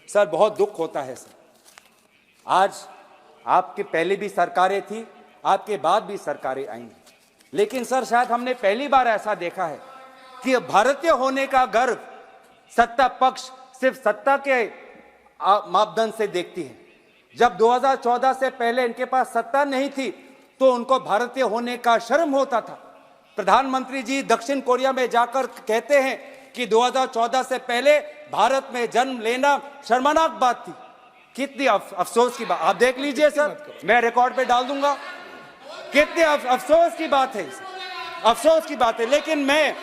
Sir बहुत दुख होता है सर। आज आपके पहले भी सरकारें थी, आपके बाद भी सरकारें आई हैं, लेकिन सर शायद हमने पहली बार ऐसा देखा है कि भारतीय होने का गर्व सत्ता पक्ष सिर्फ सत्ता के मापदंड से देखती है। जब 2014 से पहले इनके पास सत्ता नहीं थी तो उनको भारतीय होने का शर्म होता था। प्रधानमंत्री जी दक्षिण कोरिया में जाकर कहते हैं कि 2014 से पहले भारत में जन्म लेना शर्मनाक बात थी। कितनी अफसोस की बात, आप देख लीजिए सर, मैं रिकॉर्ड पे डाल दूंगा। कितनी अफसोस की बात है, अफसोस की बात है। लेकिन मैं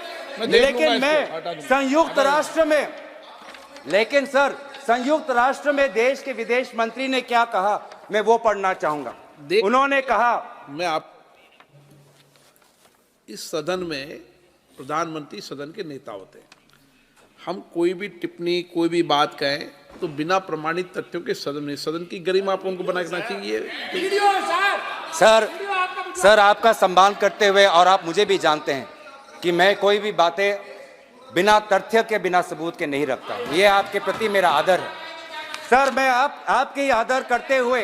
संयुक्त राष्ट्र में, लेकिन सर संयुक्त राष्ट्र में देश के विदेश मंत्री ने क्या कहा, मैं वो पढ़ना चाहूंगा। उन्होंने कहा, मैं आप इस सदन में प्रधानमंत्री सदन के नेता होते हैं, हम कोई भी टिप्पणी कोई भी बात कहें तो बिना प्रमाणित तथ्यों के सदन की गरिमा आप उनको बना करना चाहिए। सर आपका सम्मान करते हुए, और आप मुझे भी जानते हैं कि मैं कोई भी बातें बिना तथ्य के बिना सबूत के नहीं रखता, ये आपके प्रति मेरा आदर है। सर मैं आपके ही आदर करते हुए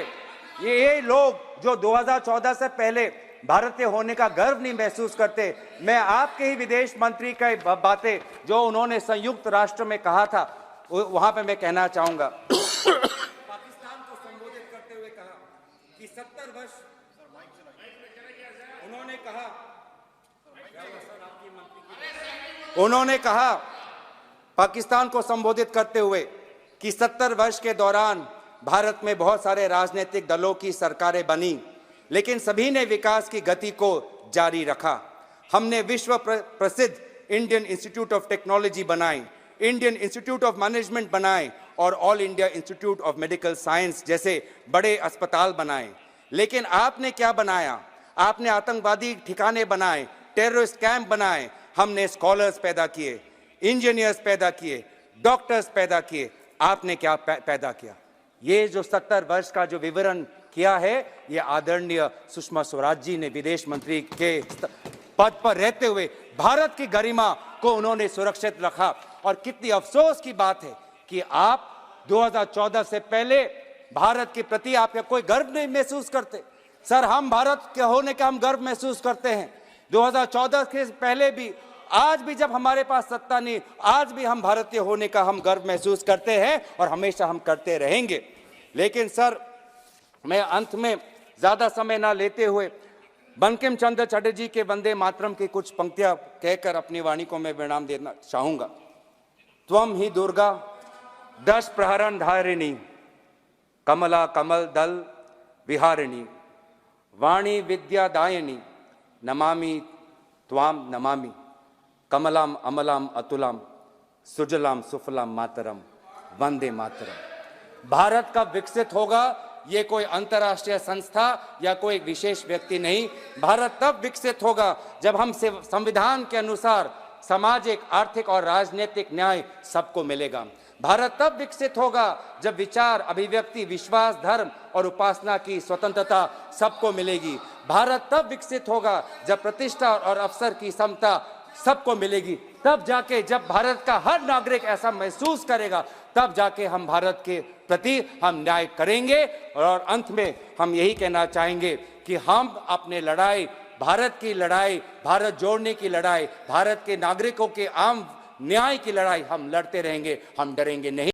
ये लोग जो 2014 से पहले भारतीय होने का गर्व नहीं महसूस करते, मैं आपके ही विदेश मंत्री की बातें जो उन्होंने संयुक्त राष्ट्र में कहा था वहां पे मैं कहना चाहूंगा। पाकिस्तान को संबोधित करते हुए कहा कि 70 वर्ष उन्होंने कहा पाकिस्तान को संबोधित करते हुए कि 70 वर्ष के दौरान भारत में बहुत सारे राजनीतिक दलों की सरकारें बनी, लेकिन सभी ने विकास की गति को जारी रखा। हमने विश्व प्रसिद्ध इंडियन इंस्टीट्यूट ऑफ टेक्नोलॉजी बनाई, इंडियन इंस्टीट्यूट ऑफ मैनेजमेंट बनाए और all India institute of medical science जैसे बड़े अस्पताल बनाए। लेकिन आपने क्या बनाया? आपने आतंकवादी ठिकाने बनाए, टेररिस्ट कैंप बनाए। हमने स्कॉलर्स पैदा किए, इंजीनियर्स पैदा किए, डॉक्टर्स पैदा किए। आपने क्या पैदा किया? ये जो 70 वर्ष का जो विवरण किया है, ये आदरणीय सुषमा स्वराज जी ने विदेश मंत्री के पद पर रहते हुए भारत की गरिमा को उन्होंने सुरक्षित रखा। और कितनी अफसोस की बात है कि आप 2014 से पहले भारत के प्रति आप कोई गर्व नहीं महसूस करते। सर हम भारत के होने का हम गर्व महसूस करते हैं। 2014 के पहले भी, आज भी जब हमारे पास सत्ता नहीं, आज भी हम भारतीय होने का हम गर्व महसूस करते हैं और हमेशा हम करते रहेंगे। लेकिन सर मैं अंत में ज्यादा समय ना लेते हुए बंकिम चंद्र चटर्जी के वंदे मातरम की कुछ पंक्तियां कहकर अपनी वाणी को मैं विराम देना चाहूंगा। त्वम ही दुर्गा दश प्रहरण धारिणी, कमला कमल दल विहारिणी, वाणी विद्यादायिनी, नमामि त्वाम नमामि, कमलाम अमलाम अतुलाम, सुजलाम सुफलाम मातरम, वंदे मातरम। भारत कब विकसित होगा, ये कोई अंतर्राष्ट्रीय संस्था या कोई विशेष व्यक्ति नहीं। भारत तब विकसित होगा जब हम संविधान के अनुसार सामाजिक, आर्थिक और राजनीतिक न्याय सबको मिलेगा। भारत तब विकसित होगा जब विचार, अभिव्यक्ति, विश्वास, धर्म और उपासना की स्वतंत्रता सबको मिलेगी। भारत तब विकसित होगा जब प्रतिष्ठा और अवसर की समता सबको मिलेगी। तब जाके जब भारत का हर नागरिक ऐसा महसूस करेगा, तब जाके हम भारत के प्रति हम न्याय करेंगे। और अंत में हम यही कहना चाहेंगे कि हम अपने लड़ाई, भारत की लड़ाई, भारत जोड़ने की लड़ाई, भारत के नागरिकों के आम न्याय की लड़ाई हम लड़ते रहेंगे, हम डरेंगे नहीं।